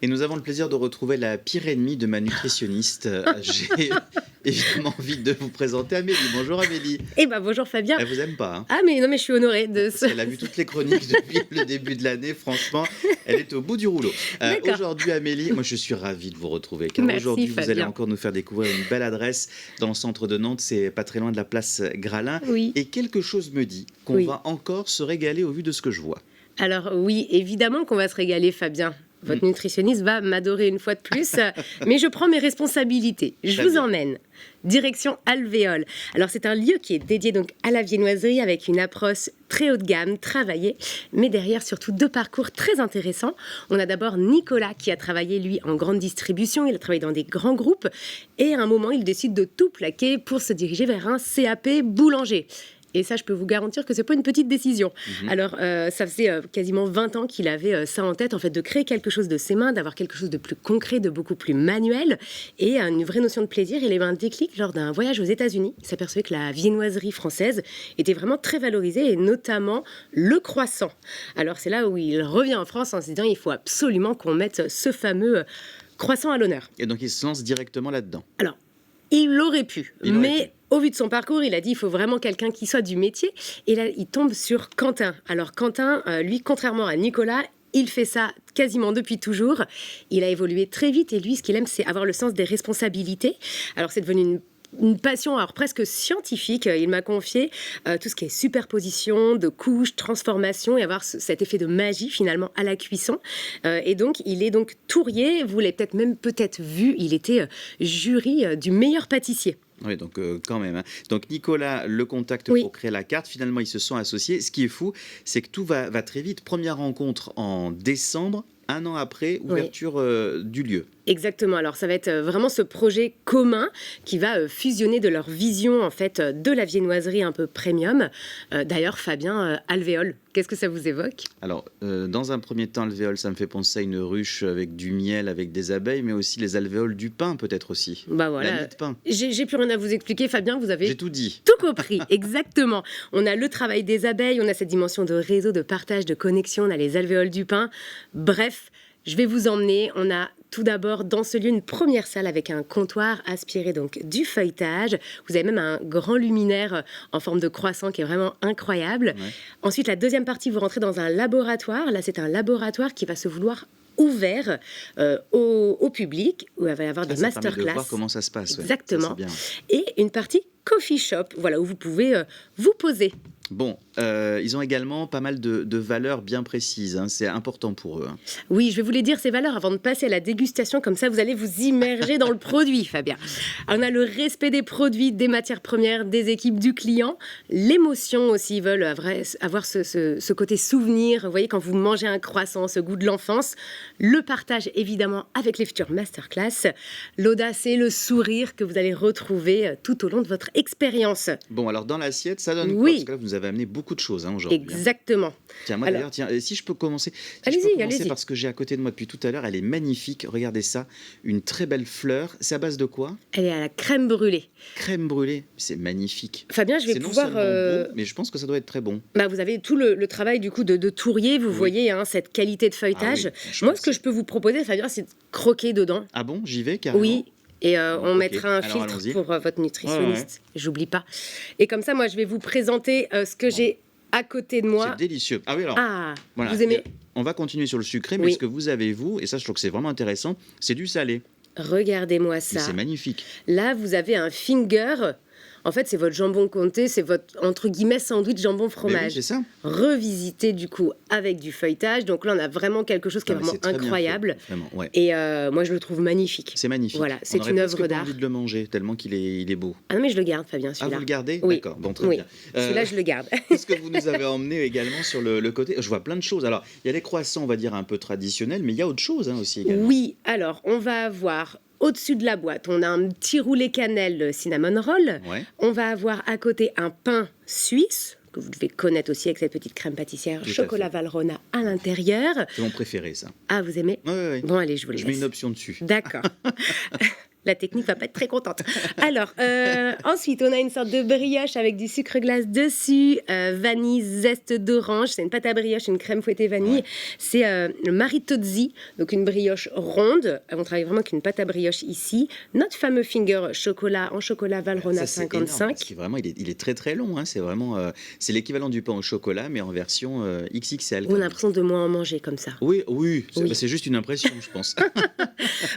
Et nous avons le plaisir de retrouver la pire ennemie de ma nutritionniste. J'ai évidemment envie de vous présenter Amélie. Bonjour Amélie. Eh ben bonjour Fabien. Elle vous aime pas, hein? Ah mais non mais je suis honorée de Parce qu'elle a vu toutes les chroniques depuis le début de l'année. Franchement, elle est au bout du rouleau. Aujourd'hui Amélie, moi je suis ravie de vous retrouver. Car aujourd'hui vous allez encore nous faire découvrir une belle adresse dans le centre de Nantes. C'est pas très loin de la place Gralin. Oui. Et quelque chose me dit qu'on va encore se régaler au vu de ce que je vois. Alors oui, évidemment qu'on va se régaler Fabien. Votre nutritionniste va m'adorer une fois de plus, mais je prends mes responsabilités. Je vous emmène. Direction Alvéole. Alors c'est un lieu qui est dédié donc à la viennoiserie avec une approche très haut de gamme, travaillée, mais derrière surtout 2 parcours très intéressants. On a d'abord Nicolas qui a travaillé lui en grande distribution, il a travaillé dans des grands groupes et à un moment il décide de tout plaquer pour se diriger vers un CAP boulanger. Et ça, je peux vous garantir que c'est pas une petite décision. Alors, ça faisait quasiment 20 ans qu'il avait ça en tête, en fait, de créer quelque chose de ses mains, d'avoir quelque chose de plus concret, de beaucoup plus manuel, et une vraie notion de plaisir. Il a eu un déclic lors d'un voyage aux États-Unis. Il s'apercevait que la viennoiserie française était vraiment très valorisée, et notamment le croissant. Alors, c'est là où il revient en France en se disant il faut absolument qu'on mette ce fameux croissant à l'honneur. Et donc, il se lance directement là-dedans. Alors, il aurait pu, mais au vu de son parcours, il a dit il faut vraiment quelqu'un qui soit du métier. Et là, il tombe sur Quentin. Alors Quentin, lui, contrairement à Nicolas, il fait ça quasiment depuis toujours. Il a évolué très vite et lui, ce qu'il aime, c'est avoir le sens des responsabilités. Alors c'est devenu une passion alors presque scientifique. Il m'a confié tout ce qui est superposition de couches, transformation et avoir cet effet de magie finalement à la cuisson. Et donc il est donc tourier. Vous l'avez peut-être vu. Il était jury du meilleur pâtissier. Oui, donc quand même. Hein. Donc Nicolas le contacte pour créer la carte. Finalement, ils se sont associés. Ce qui est fou, c'est que tout va très vite. Première rencontre en décembre. 1 an après, ouverture du lieu. Exactement. Alors, ça va être vraiment ce projet commun qui va fusionner de leur vision, en fait, de la viennoiserie un peu premium. D'ailleurs, Fabien, alvéole, qu'est-ce que ça vous évoque? Alors, dans un premier temps, alvéole, ça me fait penser à une ruche avec du miel, avec des abeilles, mais aussi les alvéoles du pain, peut-être aussi. Bah voilà. La mie de pain. J'ai plus rien à vous expliquer, Fabien, vous avez... J'ai tout dit. Tout compris, exactement. On a le travail des abeilles, on a cette dimension de réseau, de partage, de connexion, on a les alvéoles du pain. Bref, je vais vous emmener. On a tout d'abord dans ce lieu une première salle avec un comptoir aspiré donc du feuilletage. Vous avez même un grand luminaire en forme de croissant qui est vraiment incroyable. Ouais. Ensuite, la deuxième partie, vous rentrez dans un laboratoire. Là, c'est un laboratoire qui va se vouloir ouvert au public, où il va y avoir des masterclass. Ça permet de voir comment ça se passe. Exactement. Ouais. Ça, et une partie coffee shop, voilà, où vous pouvez vous poser. Bon, ils ont également pas mal de valeurs bien précises, hein. C'est important pour eux. Hein. Oui, je vais vous les dire, ces valeurs, avant de passer à la dégustation, comme ça vous allez vous immerger dans le produit, Fabien. On a le respect des produits, des matières premières, des équipes, du client, l'émotion aussi, ils veulent avoir ce côté souvenir, vous voyez, quand vous mangez un croissant, ce goût de l'enfance, le partage évidemment avec les futures masterclass, l'audace et le sourire que vous allez retrouver tout au long de votre expérience. Bon, alors dans l'assiette, ça donne quoi? Parce que là, vous avez amené beaucoup de choses aujourd'hui. Exactement. Tiens, moi d'ailleurs, si je peux commencer, allez-y. Parce que j'ai à côté de moi depuis tout à l'heure, elle est magnifique. Regardez ça, une très belle fleur. C'est à base de quoi? Elle est à la crème brûlée. Crème brûlée, c'est magnifique. Fabien, je vais pouvoir... C'est non seulement bon, mais je pense que ça doit être très bon. Bah, vous avez tout le travail du coup de tourier, vous voyez, hein, cette qualité de feuilletage. Moi, ce que je peux vous proposer, Fabien, c'est de croquer dedans. Ah bon? J'y vais carrément. Oui. Et on mettra un filtre pour votre nutritionniste. J'oublie pas. Et comme ça, moi, je vais vous présenter ce que j'ai à côté de moi. C'est délicieux. Ah oui, alors. Voilà. Vous aimez? On va continuer sur le sucré, mais ce que vous avez, vous, et ça, je trouve que c'est vraiment intéressant, c'est du salé. Regardez-moi ça. C'est magnifique. Là, vous avez un finger. En fait, c'est votre jambon comté, c'est votre, entre guillemets, sandwich jambon-fromage. Oui, c'est ça. Revisité, du coup, avec du feuilletage. Donc là, on a vraiment quelque chose qui est vraiment incroyable. Vraiment, ouais. Et moi, je le trouve magnifique. C'est magnifique. Voilà, c'est une œuvre d'art. J'ai envie de le manger, tellement qu'il est beau. Ah non, mais je le garde, Fabien, celui-là. Ah, vous le gardez? Oui. D'accord, bon, très bien. Celui-là, je le garde. Qu'est-ce que vous nous avez emmené également sur le côté? Je vois plein de choses. Alors, il y a les croissants, on va dire, un peu traditionnels, mais il y a autre chose aussi également. Oui, alors, on va avoir... Au-dessus de la boîte, on a un petit roulé cannelle cinnamon roll. Ouais. On va avoir à côté un pain suisse, que vous devez connaître aussi avec cette petite crème pâtissière, chocolat Valrhona à l'intérieur. C'est mon préféré, ça. Ah, vous aimez? Oui. Bon, allez, je vous le laisse. Je mets une option dessus. D'accord. La technique va pas être très contente. Alors, ensuite, on a une sorte de brioche avec du sucre glace dessus, vanille, zeste d'orange. C'est une pâte à brioche, une crème fouettée vanille. Ouais. C'est le maritozzi, donc une brioche ronde. On travaille vraiment avec une pâte à brioche ici. Notre fameux finger chocolat en chocolat Valrhona 55. Parce qu'il vraiment, il est très très long. Hein. C'est vraiment, c'est l'équivalent du pain au chocolat, mais en version XXL. On a l'impression de moins en manger comme ça. Oui. C'est juste une impression, je pense.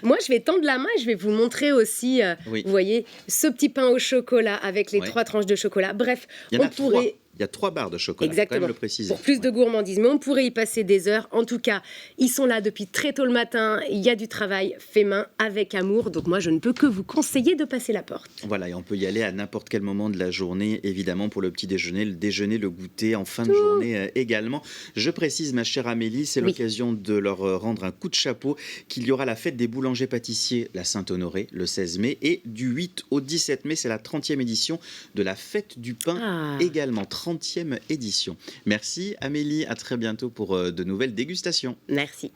Moi, je vais tendre la main et je vais vous montrer aussi, vous voyez, ce petit pain au chocolat avec les 3 tranches de chocolat. Bref, on pourrait... Il y a 3 barres de chocolat, exactement, quand même le préciser. Pour plus de gourmandise. Mais on pourrait y passer des heures. En tout cas, ils sont là depuis très tôt le matin. Il y a du travail fait main avec amour. Donc moi, je ne peux que vous conseiller de passer la porte. Voilà, et on peut y aller à n'importe quel moment de la journée, évidemment, pour le petit déjeuner, le déjeuner, le goûter, en fin de journée également. Je précise, ma chère Amélie, c'est l'occasion de leur rendre un coup de chapeau qu'il y aura la fête des boulangers-pâtissiers, la Saint-Honoré, le 16 mai. Et du 8 au 17 mai, c'est la 30e édition de la fête du pain également. 30e édition. Merci Amélie, à très bientôt pour de nouvelles dégustations. Merci.